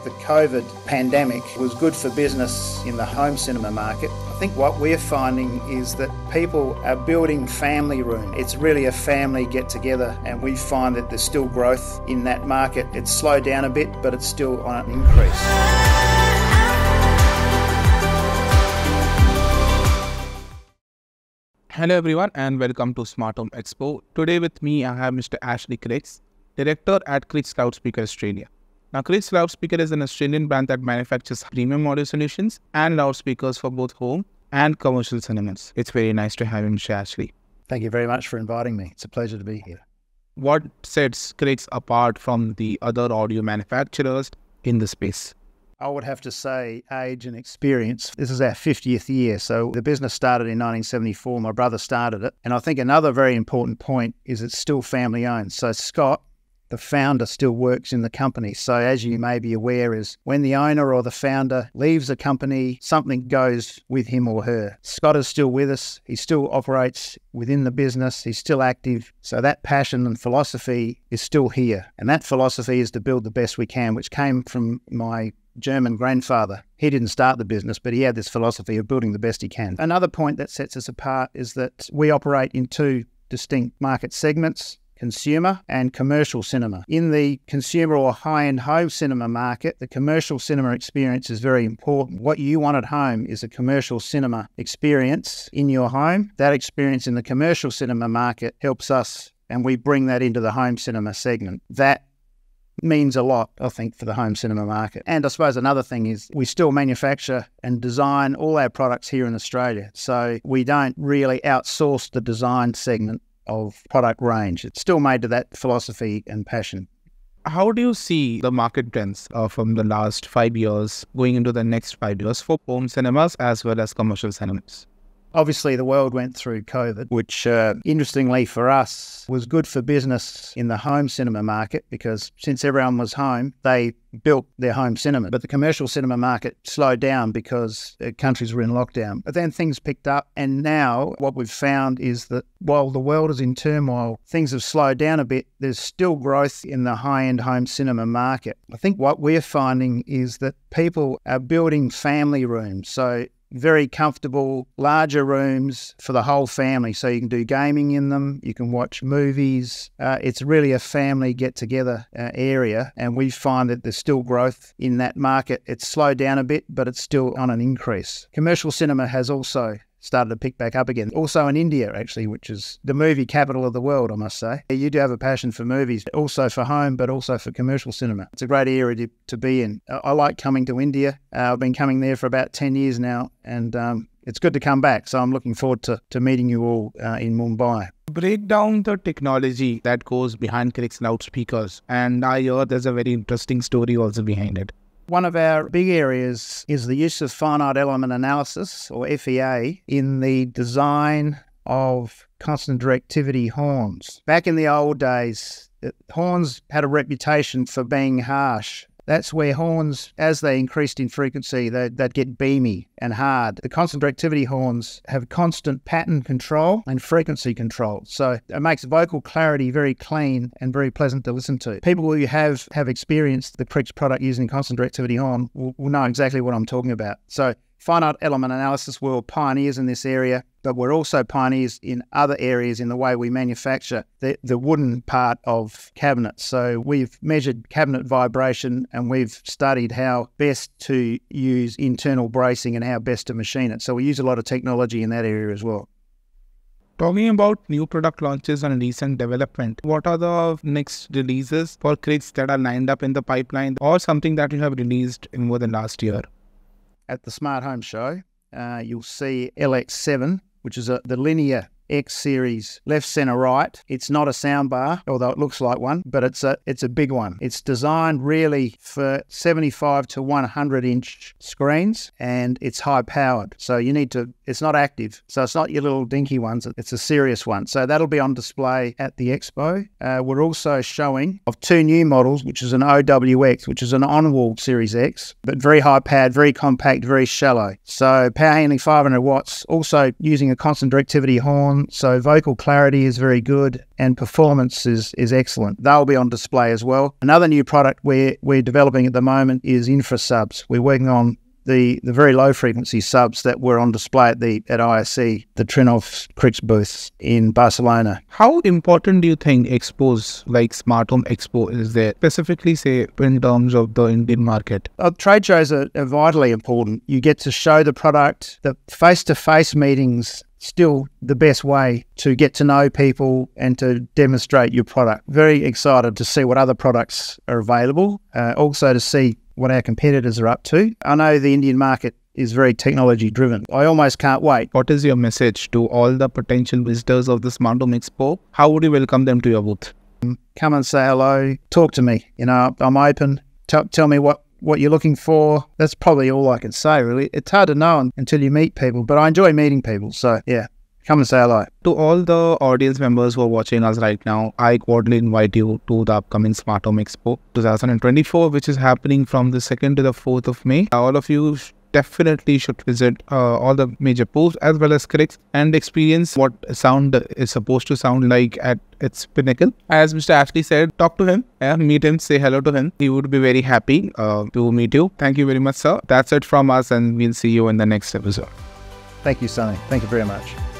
the COVID pandemic was good for business in the home cinema market. I think what we're finding is that people are building family room. It's really a family get together, and we find that there's still growth in that market. It's slowed down a bit, but it's still on an increase. Hello everyone and welcome to Smart Home Expo. Today with me I have Mr. Ashley Krix, Director at Krix Loudspeakers Australia. Now Krix Loudspeaker is an Australian brand that manufactures premium audio solutions and loudspeakers for both home and commercial cinemas. It's very nice to have you, Mr. Ashley. Thank you very much for inviting me. It's a pleasure to be here. What sets Krix apart from the other audio manufacturers in the space? I would have to say age and experience. This is our 50th year. So the business started in 1974. My brother started it. And I think another very important point is it's still family owned. So Scott, the founder, still works in the company. So as you may be aware, is when the owner or the founder leaves a company, something goes with him or her. Scott is still with us. He still operates within the business. He's still active. So that passion and philosophy is still here. And that philosophy is to build the best we can, which came from my German grandfather. He didn't start the business, but he had this philosophy of building the best he can. Another point that sets us apart is that we operate in two distinct market segments: consumer and commercial cinema. In the consumer or high-end home cinema market, the commercial cinema experience is very important. What you want at home is a commercial cinema experience in your home. That experience in the commercial cinema market helps us, and we bring that into the home cinema segment. That means a lot, I think, for the home cinema market. And I suppose another thing is we still manufacture and design all our products here in Australia. So we don't really outsource the design segment of product range. It's still made to that philosophy and passion. How do you see the market trends from the last 5 years going into the next 5 years for home cinemas as well as commercial cinemas? Obviously, the world went through COVID, which interestingly for us was good for business in the home cinema market because since everyone was home, they built their home cinema. But the commercial cinema market slowed down because countries were in lockdown. But then things picked up, and now what we've found is that while the world is in turmoil, things have slowed down a bit. There's still growth in the high-end home cinema market. I think what we're finding is that people are building family rooms. So very comfortable, larger rooms for the whole family. So you can do gaming in them, you can watch movies. It's really a family get-together area, and we find that there's still growth in that market. It's slowed down a bit, but it's still on an increase. Commercial cinema has also started to pick back up again. Also in India, actually, which is the movie capital of the world, I must say. You do have a passion for movies, also for home, but also for commercial cinema. It's a great area to be in. I like coming to India. I've been coming there for about 10 years now, and it's good to come back. So I'm looking forward to meeting you all in Mumbai. Break down the technology that goes behind Krix loudspeakers, and I heard there's a very interesting story also behind it. One of our big areas is the use of finite element analysis, or FEA, in the design of constant directivity horns. Back in the old days, horns had a reputation for being harsh. That's where horns, as they increased in frequency, they'd get beamy and hard. The constant directivity horns have constant pattern control and frequency control. So it makes vocal clarity very clean and very pleasant to listen to. People who have experienced the Krix product using constant directivity horn will know exactly what I'm talking about. So finite element analysis, we're pioneers in this area, but we're also pioneers in other areas in the way we manufacture the wooden part of cabinets. So we've measured cabinet vibration, and we've studied how best to use internal bracing and how best to machine it. So we use a lot of technology in that area as well. Talking about new product launches and recent development, what are the next releases for Krix that are lined up in the pipeline, or something that you have released in more than last year? At the Smart Home Show, you'll see LX7, which is the linear X series, left, center, right. It's not a soundbar, although it looks like one, but it's a big one. It's designed really for 75 to 100 inch screens, and it's high powered. So it's not active. So it's not your little dinky ones. It's a serious one. So that'll be on display at the expo. We're also showing of two new models, which is an OWX, which is an on-wall Series X, but very high powered, very compact, very shallow. So power handling 500 watts, also using a constant directivity horn, so vocal clarity is very good and performance is excellent. They'll be on display as well. Another new product we're developing at the moment is infra subs. We're working on the very low frequency subs that were on display at ISE, the Trinov Krix booths in Barcelona. How important do you think expos like Smart Home Expo is there, specifically say in terms of the Indian market? Trade shows are vitally important. You get to show the product. The face-to-face meetings still the best way to get to know people and to demonstrate your product. Very excited to see what other products are available, also to see what our competitors are up to. I know the Indian market is very technology driven. I almost can't wait. What is your message to all the potential visitors of the Smart Home Expo? How would you welcome them to your booth? Come and say hello, talk to me. I'm open. Tell me what you're looking for. That's probably all I can say, really. It's hard to know until you meet people, but I enjoy meeting people. So yeah, come and say hello. To all the audience members who are watching us right now, I cordially invite you to the upcoming Smart Home Expo 2024, which is happening from the 2nd to the 4th of May. All of you definitely should visit all the major booths as well as Krix and experience what sound is supposed to sound like at its pinnacle. As Mr. Ashley said, talk to him, meet him, say hello to him. He would be very happy to meet you. Thank you very much, sir. That's it from us, and we'll see you in the next episode. Thank you, Sonny. Thank you very much.